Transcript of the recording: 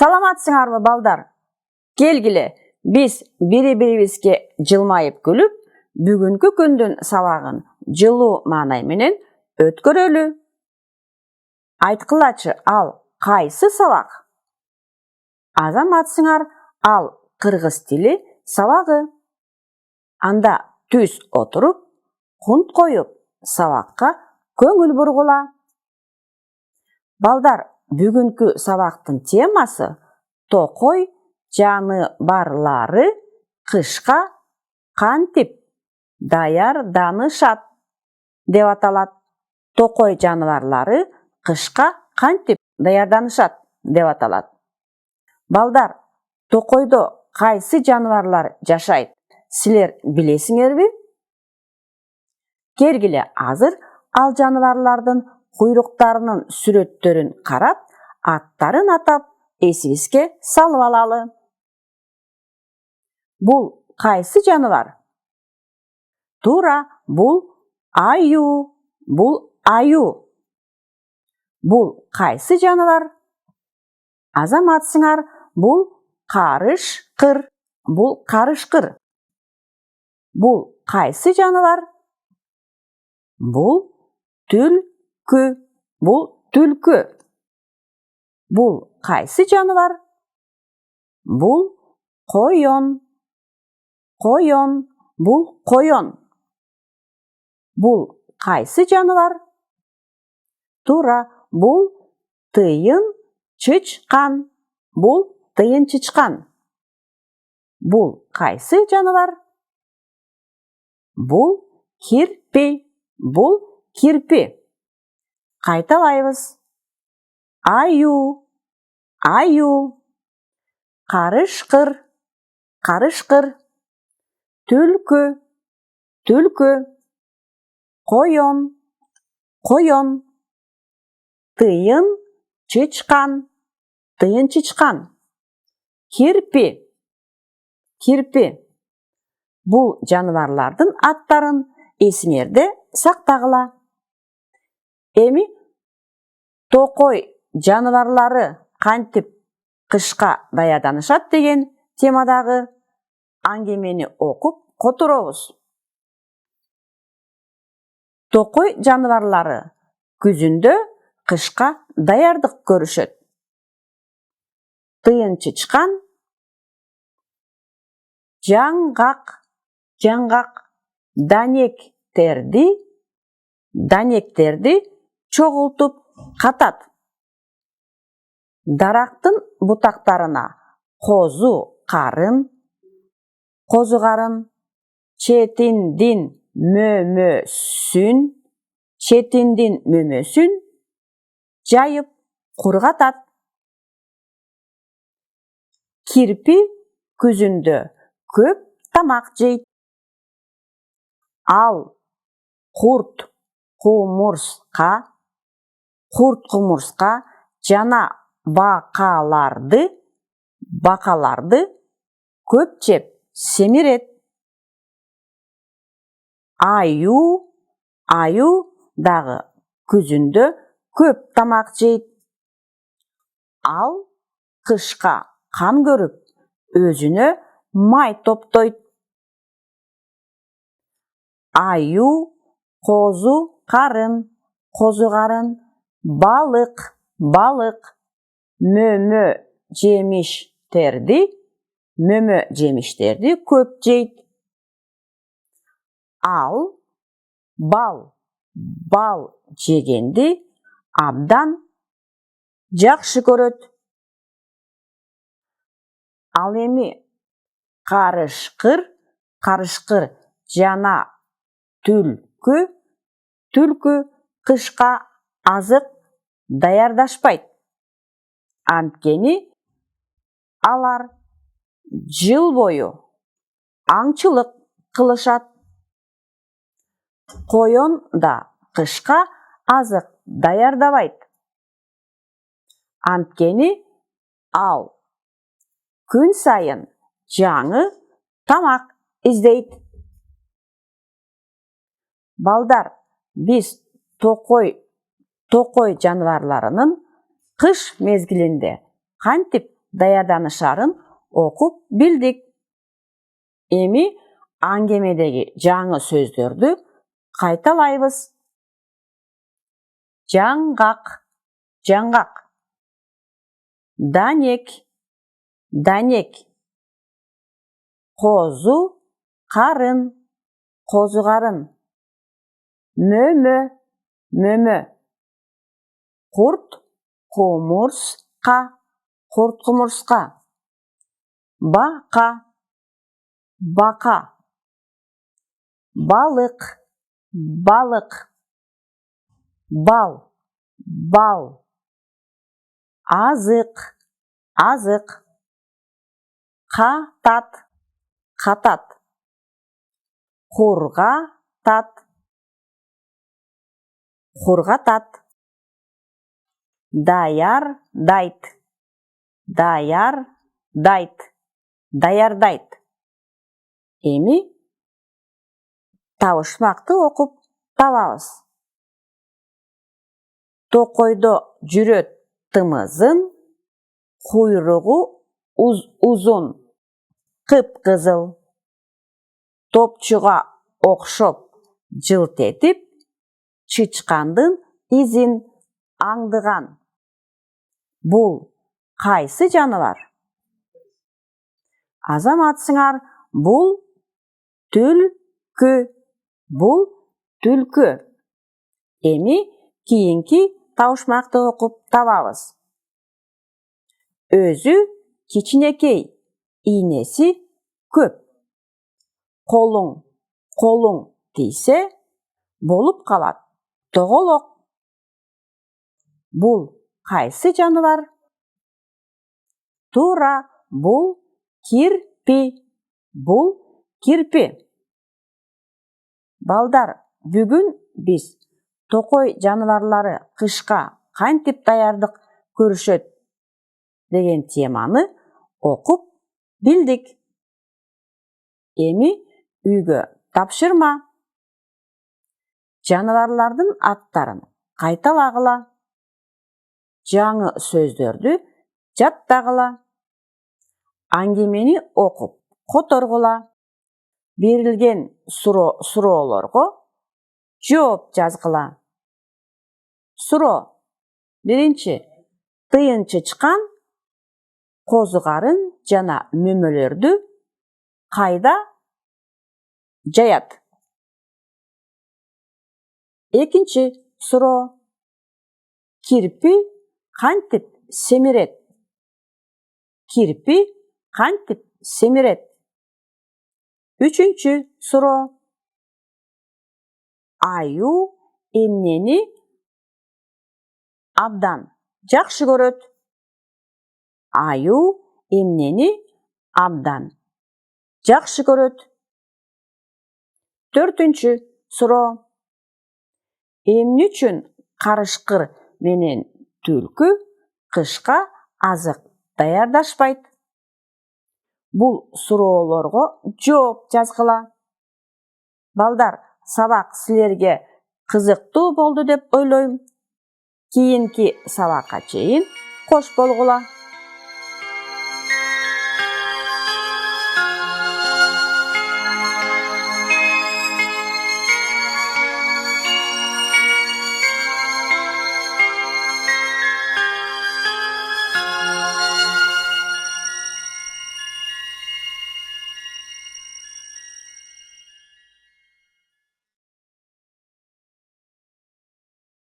Саламатсыңарбы балдар? Келгиле, биз бири-бирибизге жылмайып күлүп, бүгүнкү күндүн сабагын жылуу маанай менен өткөрөлү. Айткылачы, ал кайсы сабак? Азаматсыңар, ал кыргыз тили сабагы. Анда түз отуруп, кунт коюп, сабакка көңүл бургула. Балдар, бүгүнкү сабактын темасы токой жаныбарлары кышка кантип даярданышат деп аталат. Токой жаныбарлары кышка кантип даярданышат деп аталат. Балдар, токойдо кайсы жаныбарлар жашайт? Силер билесиңерби? Келгиле, азыр ал жаныбарлардын куйруктарынын сүрөттөрүн карап, аттарын атап, эсибизге салып алалы. Бул кайсы жаныбар? Туура, бул аю. Бул аю. Бул кайсы жаныбар? Азаматсыңар, бул карышкыр. Бул карышкыр. Бул кайсы жаныбар? Бул түлкү. Бул түлкү. Бул кайсы жаныбар? Бул койон. Койон. Бул койон. Бул кайсы жаныбар? Туура, бул тыйын чычкан. Бул тыйын чычкан. Бул кайсы жаныбар? Бул кирпи. Бул кирпи. Кайталайбыз. Аю. Аю. Карышкыр. Карышкыр. Түлкү. Түлкү. Койон. Койон. Тыйын чычкан. Тыйын чычкан. Кирпи. Кирпи. Бул жаныбарлардын аттарын эсиңерде сактагыла. Эми токой жаныбарлары кантип кышка даярданышат деген темадагы аңгемени окуп которобуз. Токой жаныбарлары күзүндө кышка даярдык көрүшөт. Тыйын чычкан жаңгак. Жаңгак данектерди чогултуп катат. Дарактын бутактарына козу карын, четиндин мөмөсүн жайып кургатат. Кирпи күзүндө көп тамак жейт. Ал курт-кумурска жана бакаларды көп жеп семирет. Аю дагы күзүндө көп тамак жейт. Ал кышка кам көрүп, өзүнө май топтойт. Аю, козу карын, балык, мөмө жемиштерди көп жейт. Ал бал жегенди абдан жакшы көрөт. Ал эми карышкыр жана түлкү кышка азык даярдашпайт. Анткени алар жыл бою аңчылык кылышат. Койон да кышка азык даярдабайт. Анткени ал күн сайын жаңы тамак издейт. Балдар, биз токой жаныбарларынын кыш мезгилинде кантип даярданышарын окуп билдик. Эми аңгемедеги жаңы сөздөрдү кайталайбыз. Жаңгак, жаңгак. Данек, данек. Козу, карын, козугарын. Мөмө, мөмө. Курт, кумурска, курт-кумурска. Бака, бака. Балык, балык. Бал, бал. Азык, азык. Катат, катат. Кургатат, кургатат. Даярдайт, даярдайт, даярдайт. Эми табышмакты окуп табабыз. Токойдо жүрөт тымызын, куйругу узун, кыпкызыл. Топчуга окшоп жылт этип, чычкандын изин аңдыган. Бул кайсы жаныбар? Азаматсыңар, бул түлкү. Бул түлкү. Эми кийинки табышмакты окуп табабыз. Өзү кичинекей, ийнеси көп. Колуң, колуң тийсе, болуп калат тоголок. Бул кайсы жаныбар? Туура, бул кирпи. Бул кирпи. Балдар, бүгүн биз токой жаныбарлары кышка кантип даярдык көрүшөт деген теманы окуп билдик. Эми үйгө тапшырма. Жаныбарлардын аттарын кайталагыла. Жаңы сөздөрдү жаттагыла. Аңгемени окуп которгула. Берилген суроолорго жооп жазгыла. Суроо. Биринчи. Тыйын чычкан козугарын жана мөмөлөрдү кайда жаят? Экинчи суроо. Кирпи кантип семирет? Кирпи кантип семирет? Үчүнчү суроо. Аюу эмнени абдан жакшы көрөт? Аюу эмнени абдан жакшы көрөт? Төртүнчү суроо. Эмне үчүн карышкыр менен түлкү кышка азык даярдашпайт? Бул суроолорго жооп жазгыла. Балдар, сабак силерге кызыктуу болду деп ойлойм. Кийинки сабакка чейин кош болгула.